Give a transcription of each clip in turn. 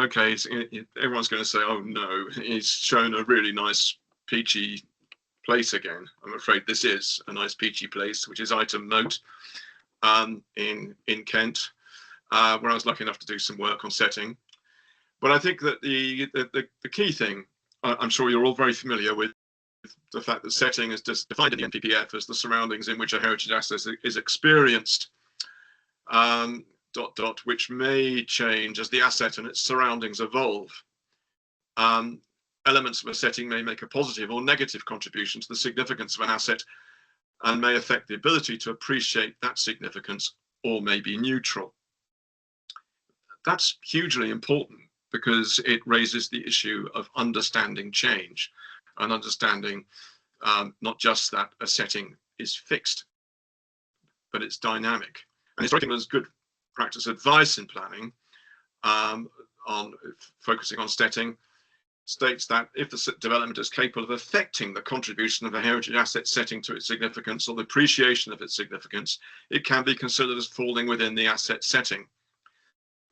okay, everyone's going to say, oh no, he's shown a really nice peachy place again. I'm afraid this is a nice peachy place, which is Ightham Moat in Kent, where I was lucky enough to do some work on setting. But I think that the key thing, I'm sure you're all very familiar with the fact that setting is just defined in the NPPF as the surroundings in which a heritage asset is experienced, which may change as the asset and its surroundings evolve. Elements of a setting may make a positive or negative contribution to the significance of an asset and may affect the ability to appreciate that significance, or may be neutral. That's hugely important because it raises the issue of understanding change and understanding not just that a setting is fixed, but it's dynamic. And it's England's good practice advice in planning on focusing on setting states that if the development is capable of affecting the contribution of a heritage asset setting to its significance or the appreciation of its significance, it can be considered as falling within the asset setting.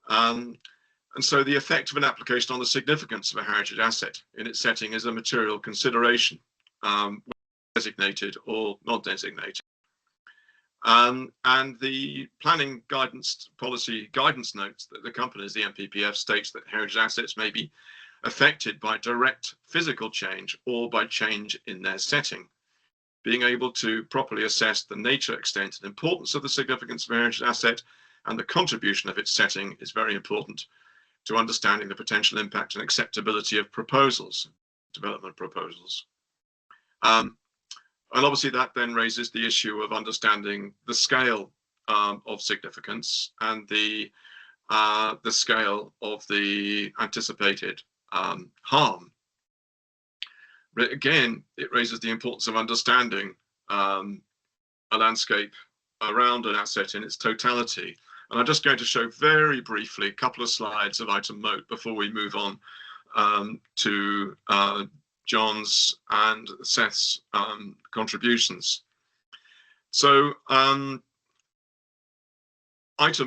And so the effect of an application on the significance of a heritage asset in its setting is a material consideration, designated or not designated. And the planning guidance policy guidance notes that accompanies the NPPF states that heritage assets may be affected by direct physical change or by change in their setting. Being able to properly assess the nature, extent, and importance of the significance of a heritage asset and the contribution of its setting is very important to understanding the potential impact and acceptability of proposals, development proposals. And obviously that then raises the issue of understanding the scale of significance and the scale of the anticipated harm. But again, it raises the importance of understanding a landscape around an asset in its totality. And I'm just going to show very briefly a couple of slides of Ightham Moat before we move on to John's and Seth's contributions. So Ightham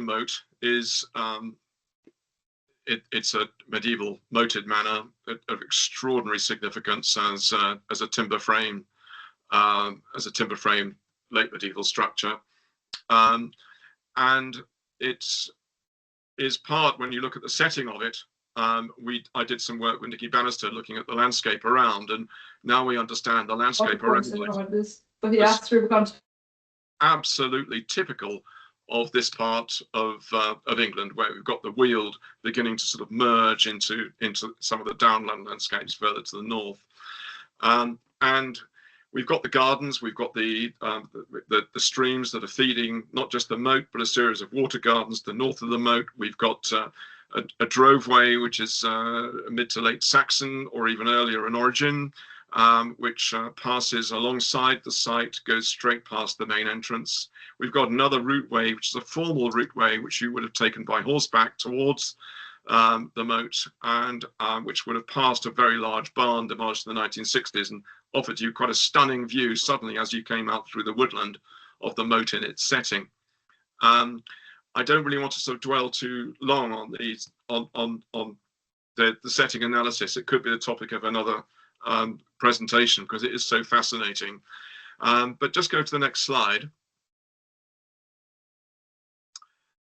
Moat is it's a medieval moated manor of extraordinary significance as a timber frame late medieval structure, and it is part, when you look at the setting of it, I did some work with Nicky Bannister looking at the landscape around, and now we understand the landscape around this. But he asked through absolutely typical of this part of England, where we've got the Weald beginning to sort of merge into some of the downland landscapes further to the north, and we've got the gardens, we've got the streams that are feeding not just the moat, but a series of water gardens to the north of the moat. We've got a droveway, which is mid to late Saxon or even earlier in origin, which passes alongside the site, goes straight past the main entrance. We've got another routeway, which is a formal routeway, which you would have taken by horseback towards the moat, and which would have passed a very large barn demolished in the 1960s and offered you quite a stunning view suddenly as you came out through the woodland of the moat in its setting. I don't really want to sort of dwell too long on these on the setting analysis. It could be the topic of another presentation because it is so fascinating. But just go to the next slide.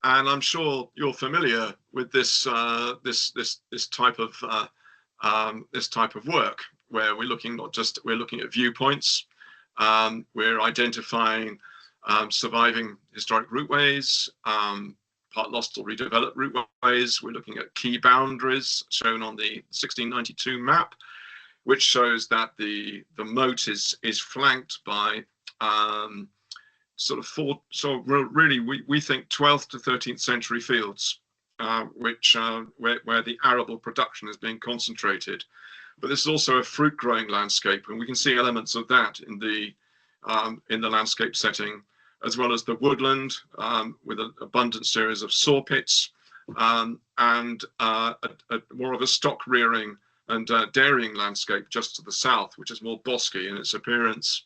And I'm sure you're familiar with this this type of work, where we're looking at viewpoints, we're identifying surviving historic routeways, part lost or redeveloped routeways. We're looking at key boundaries shown on the 1692 map, which shows that the moat is flanked by really we think 12th to 13th century fields, where the arable production is being concentrated. But this is also a fruit growing landscape, and we can see elements of that in the landscape setting, as well as the woodland with an abundant series of saw pits, and more of a stock rearing and dairying landscape just to the south, which is more bosky in its appearance.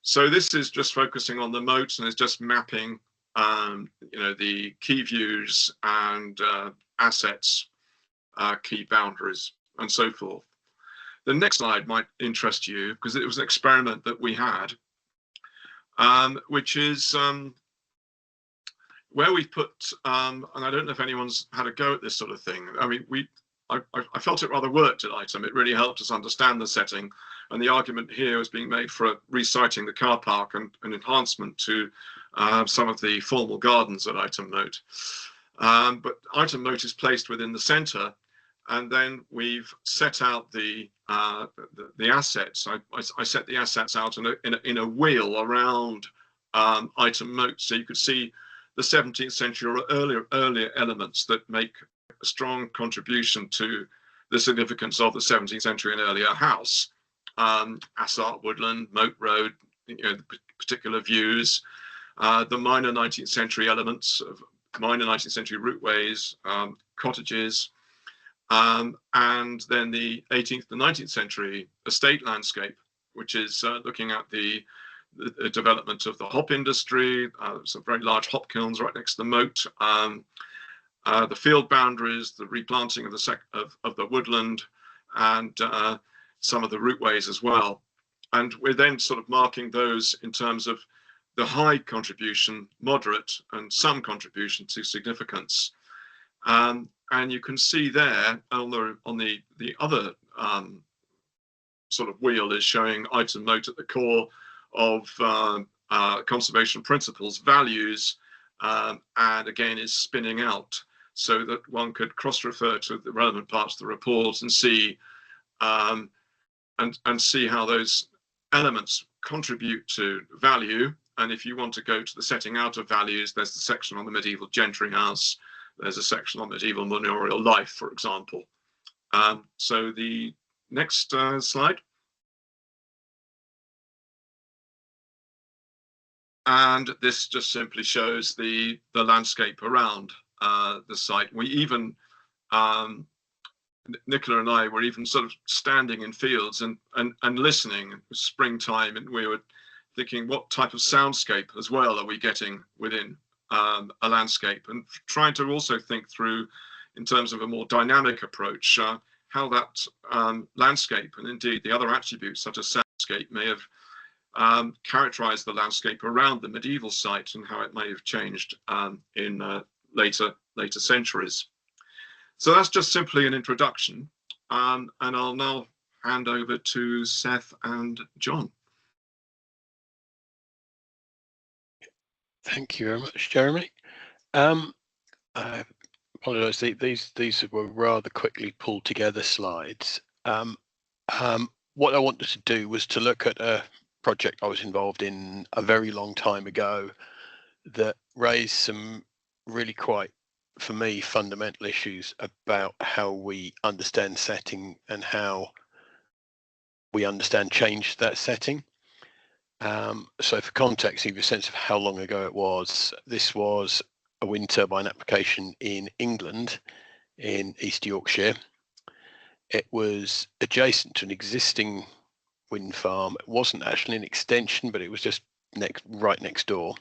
So this is just focusing on the moat and is just mapping the key views and assets key boundaries, and so forth. The next slide might interest you because it was an experiment that we had, which is where we put, and I don't know if anyone's had a go at this sort of thing. I mean, I felt it rather worked at Item. It really helped us understand the setting, and the argument here is being made for resiting the car park and an enhancement to some of the formal gardens at Item Moat. But Item Moat is placed within the centre, and then we've set out the assets. I set the assets out in a wheel around Item Moat, so you could see the 17th century or earlier elements that make a strong contribution to the significance of the 17th century and earlier house. Assart Woodland, Moat Road, the particular views, the minor 19th century elements of minor 19th century routeways, cottages, and then the 18th to 19th century estate landscape, which is looking at the development of the hop industry, some very large hop kilns right next to the moat, the field boundaries, the replanting of the woodland, and some of the routeways as well. And we're then sort of marking those in terms of the high contribution, moderate, and some contribution to significance. And you can see there on the other sort of wheel is showing Item Moat at the core of conservation principles, values, and again is spinning out so that one could cross-refer to the relevant parts of the report and see see how those elements contribute to value. And if you want to go to the setting out of values, there's the section on the medieval gentry house. There's a section on medieval manorial life, for example. So the next slide. And this just simply shows the landscape around the site. We even, Nicola and I were even sort of standing in fields and listening. It was springtime, and we were thinking, what type of soundscape as well are we getting within a landscape, and trying to also think through, in terms of a more dynamic approach, how that landscape and indeed the other attributes such as soundscape may have characterized the landscape around the medieval site and how it may have changed in later centuries. So that's just simply an introduction, and I'll now hand over to Seth and John. Thank you very much, Jeremy. I apologise, these were rather quickly pulled together slides. What I wanted to do was to look at a project I was involved in a very long time ago that raised some really quite, for me, fundamental issues about how we understand setting and how we understand change to that setting. So for context, give you a sense of how long ago it was. This was a wind turbine application in England, in East Yorkshire. It was adjacent to an existing wind farm. It wasn't actually an extension, but it was just right next door.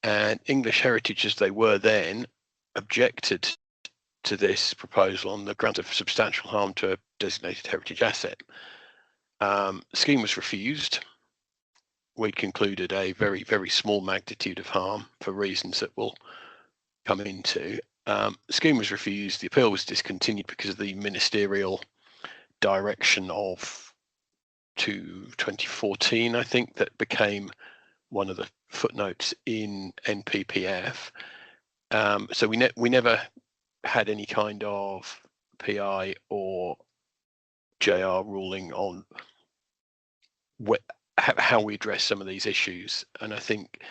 And English Heritage, as they were then, objected to this proposal on the grounds of substantial harm to a designated heritage asset. The scheme was refused. We concluded a very, very small magnitude of harm for reasons that we'll come into. The scheme was refused. The appeal was discontinued because of the ministerial direction of 2014, I think, that became one of the footnotes in NPPF. So we never had any kind of PI or JR ruling on how we address some of these issues. And I think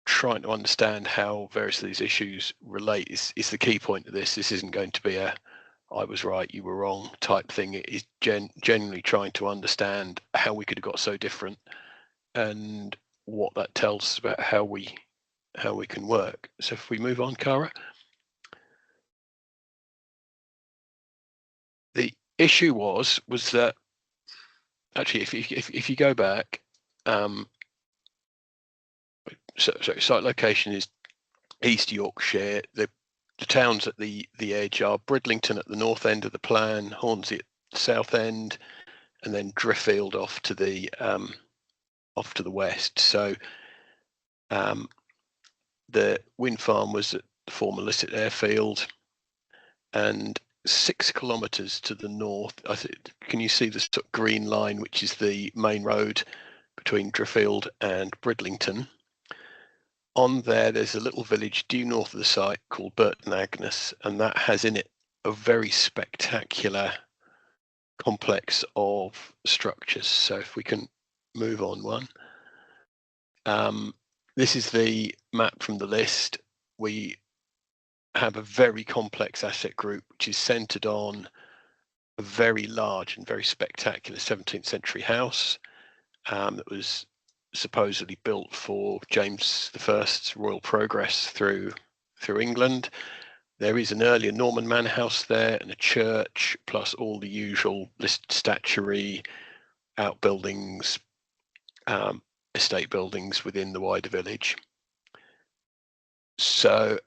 trying to understand how various of these issues relate is the key point of this. This isn't going to be a I was right, you were wrong type thing. It is genuinely trying to understand how we could have got so different and what that tells us about how we can work. So if we move on, Cara. The issue was that actually, if you go back, so site location is East Yorkshire. The the towns at the edge are Bridlington at the north end of the plan, Hornsey at the south end, and then Driffield off to the west. So the wind farm was at the former Lisset airfield, and 6 kilometres to the north, I think, can you see the sort of green line, which is the main road between Driffield and Bridlington? On there's a little village due north of the site called Burton Agnes, and that has in it a very spectacular complex of structures. So if we can move on one. This is the map from the list. We have a very complex asset group, which is centered on a very large and very spectacular 17th century house that was supposedly built for James I's royal progress through England. There is an earlier Norman manor house there and a church, plus all the usual listed statuary, outbuildings, estate buildings within the wider village. So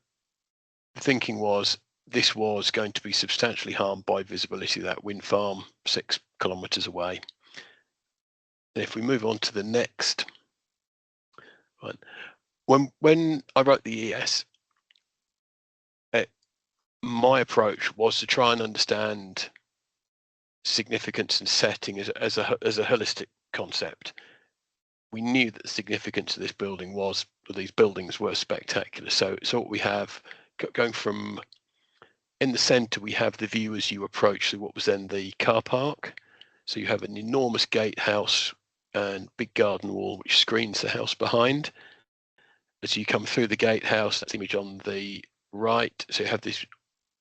the thinking was this was going to be substantially harmed by visibility of that wind farm 6 kilometres away. And if we move on to the next one, when I wrote the ES, my approach was to try and understand significance and setting as a holistic concept. We knew that the significance of this building was, these buildings were spectacular. So what we have going from in the centre, we have the view as you approach to what was then the car park. So you have an enormous gatehouse and big garden wall which screens the house behind. As you come through the gatehouse, that's the image on the right. So you have this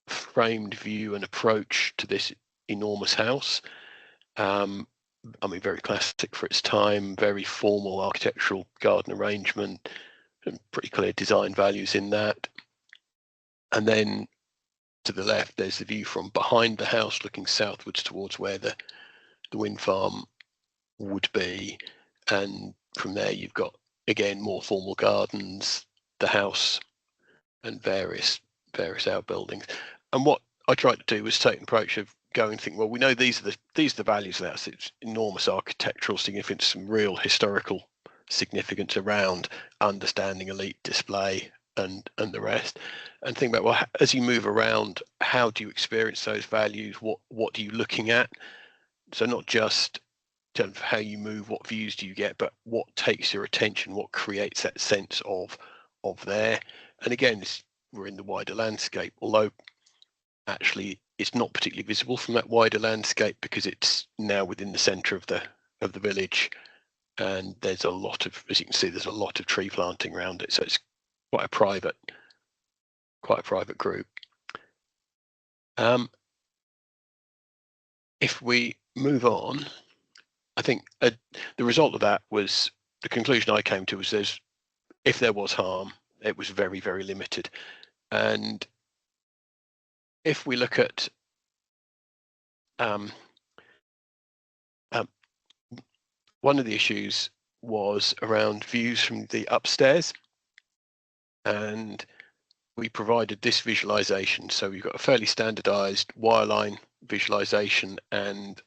framed view and approach to this enormous house. I mean, very classic for its time, very formal architectural garden arrangement, and pretty clear design values in that. And then to the left, there's the view from behind the house looking southwards towards where the wind farm would be. And from there, you've got, again, more formal gardens, the house, and various outbuildings. And what I tried to do was take an approach of go and think, well, we know these are the values of that. It's enormous architectural significance, some real historical significance around understanding elite display and the rest, and think about, well, as you move around, how do you experience those values? What are you looking at? So not just in terms of how you move, what views do you get, but what takes your attention, what creates that sense of there. And again, we're in the wider landscape, although actually it's not particularly visible from that wider landscape because it's now within the centre of the village, and there's a lot of, as you can see, there's a lot of tree planting around it, so it's quite a private group. If we move on, I think the result of that was, the conclusion I came to was if there was harm, it was very, very limited. And if we look at one of the issues was around views from the upstairs, and we provided this visualization. So we've got a fairly standardized wireline visualization and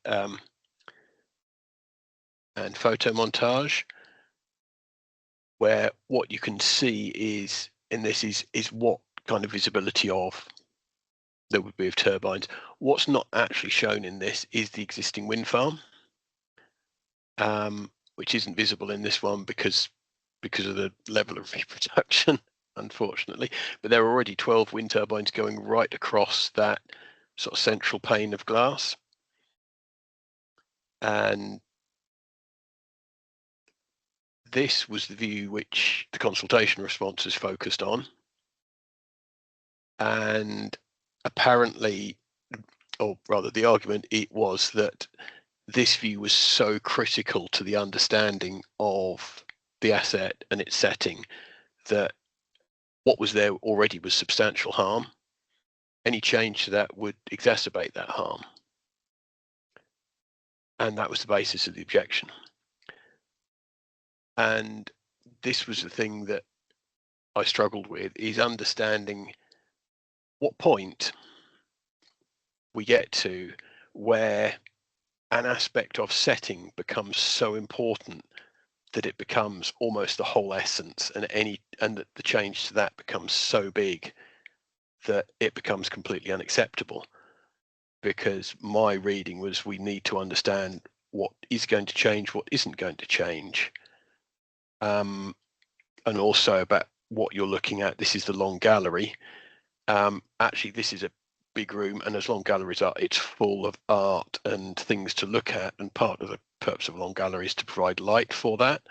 photo montage, where what you can see is in this is what kind of visibility there would be of turbines. What's not actually shown in this is the existing wind farm, which isn't visible in this one because of the level of reproduction, unfortunately. But there are already 12 wind turbines going right across that sort of central pane of glass. And this was the view which the consultation responses focused on. And apparently, or rather the argument, it was that this view was so critical to the understanding of the asset and its setting that what was there already was substantial harm. Any change to that would exacerbate that harm. And that was the basis of the objection. And this was the thing that I struggled with, is understanding what point we get to where an aspect of setting becomes so important that it becomes almost the whole essence, and that the change to that becomes so big that it becomes completely unacceptable. Because my reading was, we need to understand what is going to change, what isn't going to change, and also about what you're looking at. This is the long gallery. Actually, this is a big room, and as long galleries are, it's full of art and things to look at, and part of the purpose of a long gallery is to provide light for that.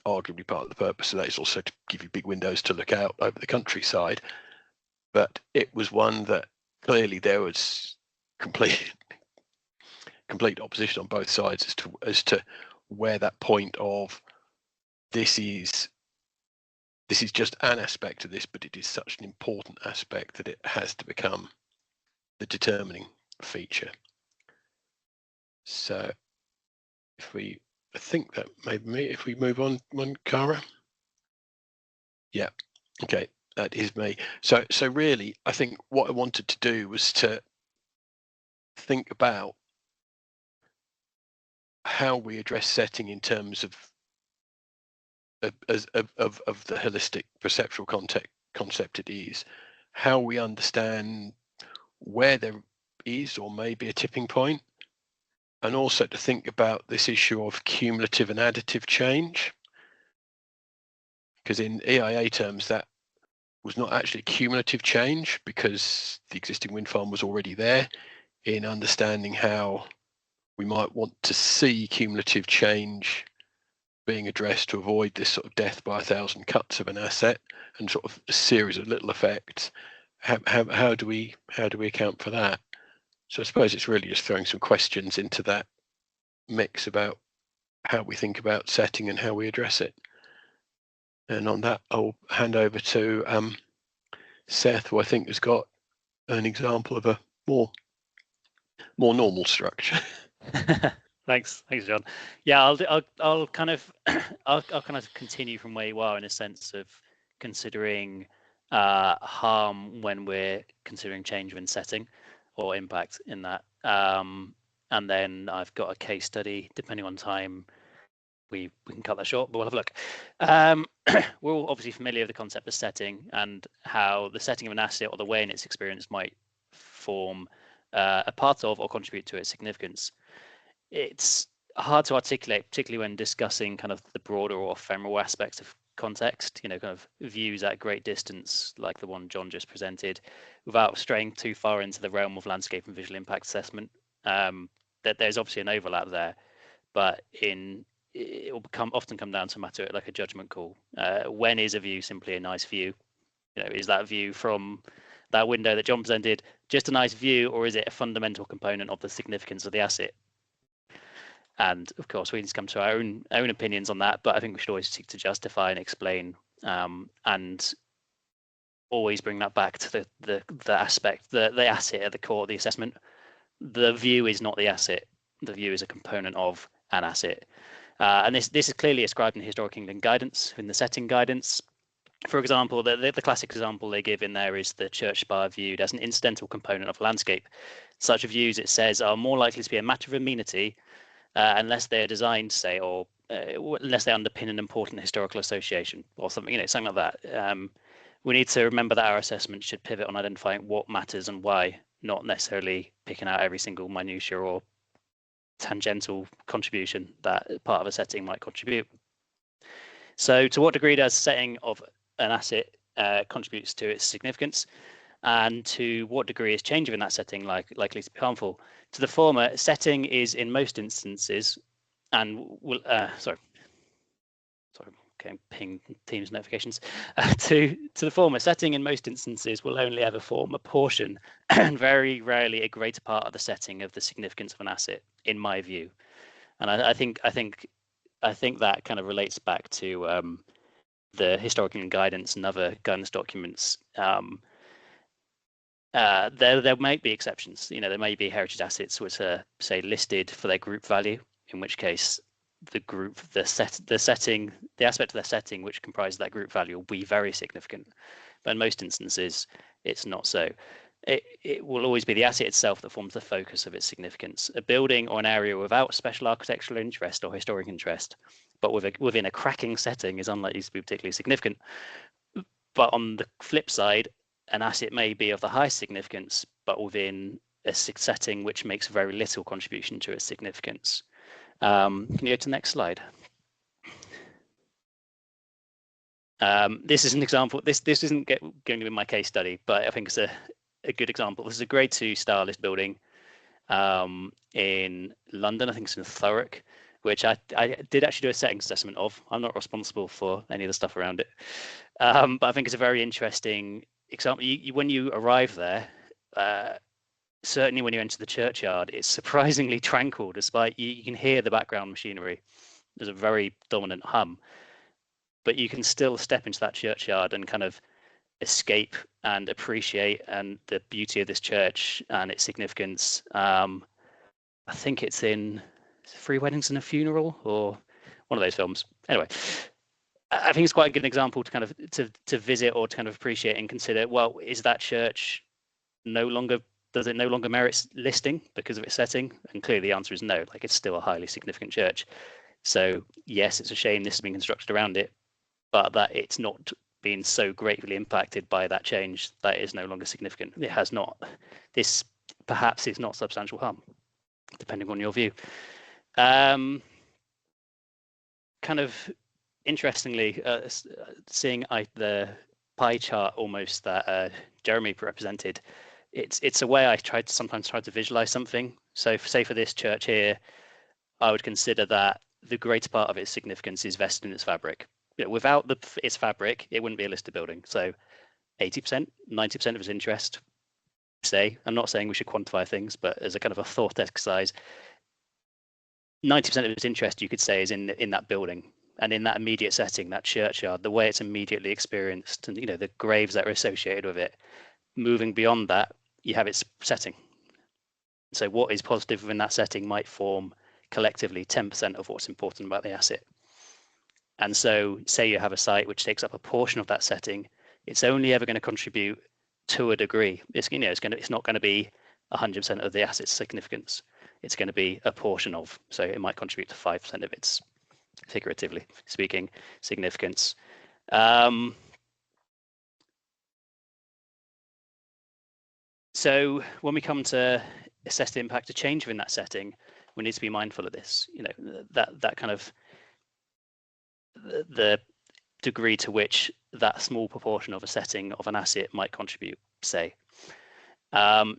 Arguably part of the purpose of that is also to give you big windows to look out over the countryside. But it was one that clearly there was complete opposition on both sides as to where that point of this is just an aspect of this, but it is such an important aspect that it has to become the determining feature. So I think that may be me. If we move on, Cara. Yeah, okay, that is me. So really, I think what I wanted to do was to think about how we address setting in terms of the holistic perceptual concept it is, how we understand where there is or may be a tipping point, and also to think about this issue of cumulative and additive change. Because in EIA terms, that was not actually cumulative change, because the existing wind farm was already there. In understanding how we might want to see cumulative change being addressed to avoid this sort of death by 1,000 cuts of an asset and sort of a series of little effects, how do we account for that? So I suppose it's really just throwing some questions into that mix about how we think about setting and how we address it. And on that, I'll hand over to Seth, who I think has got an example of a more normal structure. Thanks, John. Yeah, I'll kind of I'll kind of continue from where you are, in a sense of considering harm when we're considering change when setting, or impact in that. And then I've got a case study. Depending on time, we can cut that short, but we'll have a look. We're all obviously familiar with the concept of setting, and how the setting of an asset or the way in its experience might form a part of or contribute to its significance. It's hard to articulate, particularly when discussing kind of the broader or ephemeral aspects of context, kind of views at great distance, like the one John just presented, without straying too far into the realm of landscape and visual impact assessment. That there's obviously an overlap there, but it will often come down to a matter like a judgment call. When is a view simply a nice view? Is that view from that window that John presented just a nice view, or is it a fundamental component of the significance of the asset? And of course, we need to come to our own opinions on that, but I think we should always seek to justify and explain, and always bring that back to the aspect, the asset at the core of the assessment. The view is not the asset. The view is a component of an asset. And this is clearly ascribed in the Historic England guidance, in the setting guidance. For example, the classic example they give in there is the church spire viewed as an incidental component of landscape. Such views, it says, are more likely to be a matter of amenity unless they are designed, say, or unless they underpin an important historical association or something, something like that. We need to remember that our assessment should pivot on identifying what matters and why, not necessarily picking out every single minutiae or tangential contribution that part of a setting might contribute. So to what degree does setting of an asset contributes to its significance, and to what degree is change in that setting likely to be harmful? To the former, setting is in most instances, and getting ping Teams notifications. To the former, setting in most instances will only ever form a portion, and very rarely a greater part of the setting of the significance of an asset, in my view. And I think that kind of relates back to the historical guidance and other guidance documents. There might be exceptions. There may be heritage assets which are, say, listed for their group value, in which case the aspect of their setting which comprises that group value will be very significant. But in most instances, it's not so. it will always be the asset itself that forms the focus of its significance. A building or an area without special architectural interest or historic interest, but within a cracking setting, is unlikely to be particularly significant. But on the flip side, an asset may be of the highest significance, but within a setting which makes very little contribution to its significance. Can you go to the next slide? This is an example. This isn't going to be my case study, but I think it's a good example. This is a grade 2 stylist building in London. I think it's in Thurrock, which I did actually do a setting assessment of. I'm not responsible for any of the stuff around it, but I think it's a very interesting example. When you arrive there, certainly when you enter the churchyard, it's surprisingly tranquil, despite you can hear the background machinery. There's a very dominant hum, but you can still step into that churchyard and kind of escape and appreciate and the beauty of this church and its significance. I think it's in 3 Weddings and a Funeral, or one of those films. Anyway, I think it's quite a good example to kind of to visit or to kind of appreciate and consider, well, is that church does it no longer merit listing because of its setting? And clearly the answer is no. Like, it's still a highly significant church. So yes, it's a shame this has been constructed around it, but that it's not been so greatly impacted by that change that is no longer significant. It has not. This perhaps is not substantial harm, depending on your view. Kind of interestingly, seeing the pie chart almost that Jeremy represented, it's a way I sometimes try to visualize something. So say for this church here, I would consider that the greater part of its significance is vested in its fabric. Without its fabric, it wouldn't be a listed building. So 80%, 90% of its interest, say, I'm not saying we should quantify things, but as a kind of a thought exercise, 90% of its interest, you could say, is in that building and in that immediate setting, that churchyard, the way it's immediately experienced, and the graves that are associated with it. Moving beyond that, you have its setting. So what is positive within that setting might form collectively 10% of what's important about the asset. And so say you have a site which takes up a portion of that setting, it's only ever going to contribute to a degree. It's not going to be 100% of the asset's significance. It's going to be a portion of. So it might contribute to 5% of its, figuratively speaking, significance. So when we come to assess the impact of change within that setting, we need to be mindful of this. That kind of the degree to which that small proportion of a setting of an asset might contribute, say.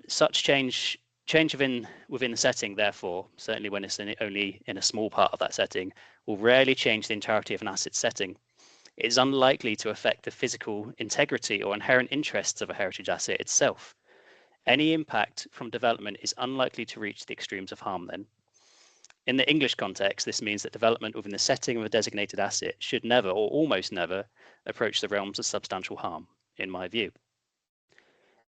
Such change within the setting, therefore, certainly when it's only in a small part of that setting, will rarely change the entirety of an asset's setting. It is unlikely to affect the physical integrity or inherent interests of a heritage asset itself. Any impact from development is unlikely to reach the extremes of harm then. In the English context, this means that development within the setting of a designated asset should never, or almost never, approach the realms of substantial harm, in my view.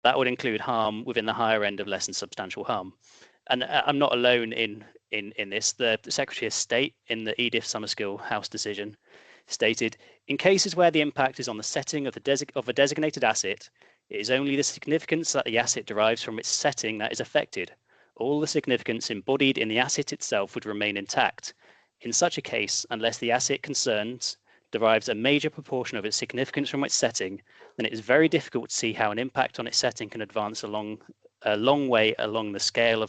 That would include harm within the higher end of less than substantial harm. And I'm not alone in this. The Secretary of State in the Edith Summerskill House decision stated, in cases where the impact is on the setting of a designated asset, it is only the significance that the asset derives from its setting that is affected. All the significance embodied in the asset itself would remain intact. In such a case, unless the asset concerned derives a major proportion of its significance from its setting, then it is very difficult to see how an impact on its setting can advance a long way along the scale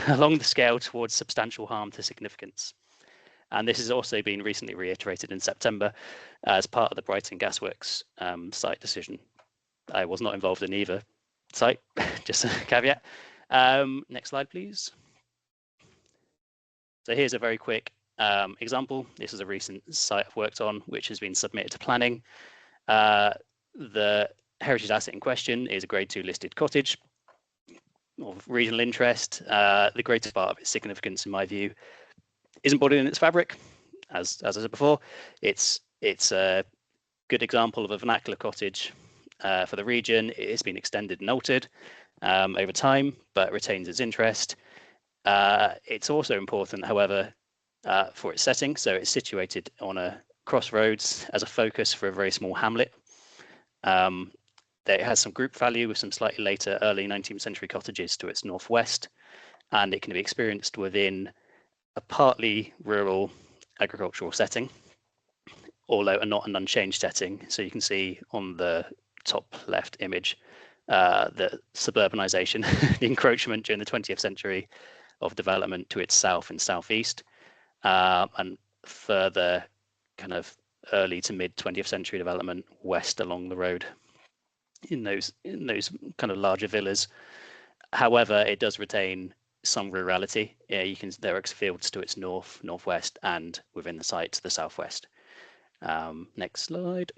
along the scale towards substantial harm to significance. And this has also been recently reiterated in September as part of the Brighton Gasworks site decision. I was not involved in either site, just a caveat. Next slide, please. So here's a very quick example. This is a recent site I've worked on, which has been submitted to planning. The heritage asset in question is a grade 2 listed cottage of regional interest. The greatest part of its significance, in my view, is embodied in its fabric. As I said before, it's a good example of a vernacular cottage for the region. It has been extended and altered over time, but retains its interest. It's also important, however, for its setting. So it's situated on a crossroads as a focus for a very small hamlet. It has some group value with some slightly later early 19th century cottages to its northwest, and it can be experienced within a partly rural agricultural setting, although not an unchanged setting. So you can see on the top left image the suburbanization, the encroachment during the 20th century of development to its south and southeast, and further kind of early to mid 20th century development west along the road in those kind of larger villas. However, it does retain some rurality. Yeah, there are fields to its north, northwest, and within the site to the southwest. Next slide.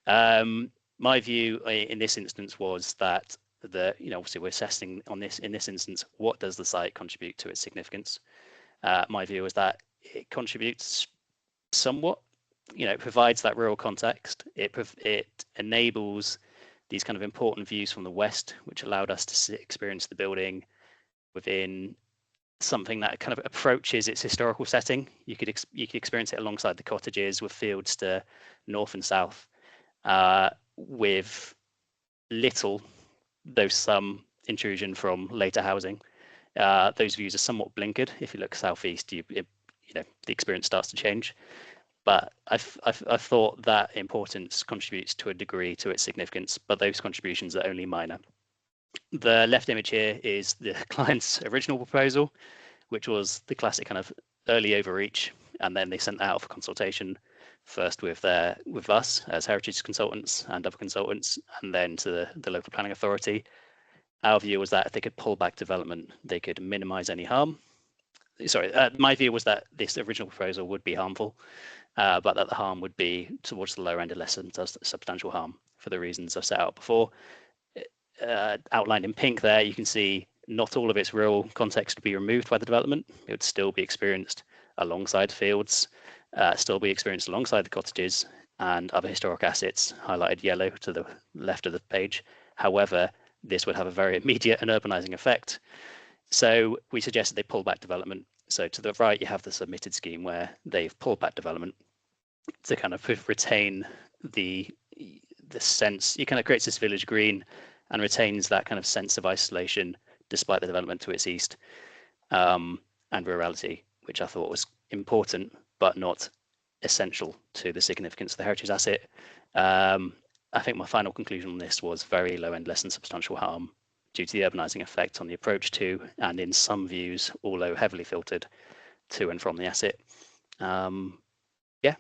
My view in this instance was that obviously we're assessing in this instance, what does the site contribute to its significance? My view was that it contributes somewhat. It provides that rural context. It enables these kind of important views from the west, which allowed us to experience the building within something that kind of approaches its historical setting. You could experience it alongside the cottages with fields to north and south, with little, though some, intrusion from later housing. Those views are somewhat blinkered. If you look southeast, the experience starts to change. But I thought that importance contributes to a degree to its significance, but those contributions are only minor. The left image here is the client's original proposal, which was the classic kind of early overreach, and then they sent that out for consultation, first with us as heritage consultants and other consultants, and then to the local planning authority. Our view was that if they could pull back development, they could minimize any harm. Sorry, my view was that this original proposal would be harmful, but that the harm would be towards the lower end of less than substantial harm for the reasons I've set out before. Outlined in pink there, you can see not all of its rural context would be removed by the development. It would still be experienced alongside fields, still be experienced alongside the cottages and other historic assets highlighted yellow to the left of the page. However, this would have a very immediate and urbanizing effect. So we suggested they pull back development. So to the right, you have the submitted scheme where they've pulled back development to kind of retain the sense. It kind of creates this village green and retains that kind of sense of isolation despite the development to its east, and rurality, which I thought was important but not essential to the significance of the heritage asset. I think my final conclusion on this was very low end, less than substantial harm due to the urbanizing effect on the approach to, and in some views, although heavily filtered, to and from the asset. Yeah.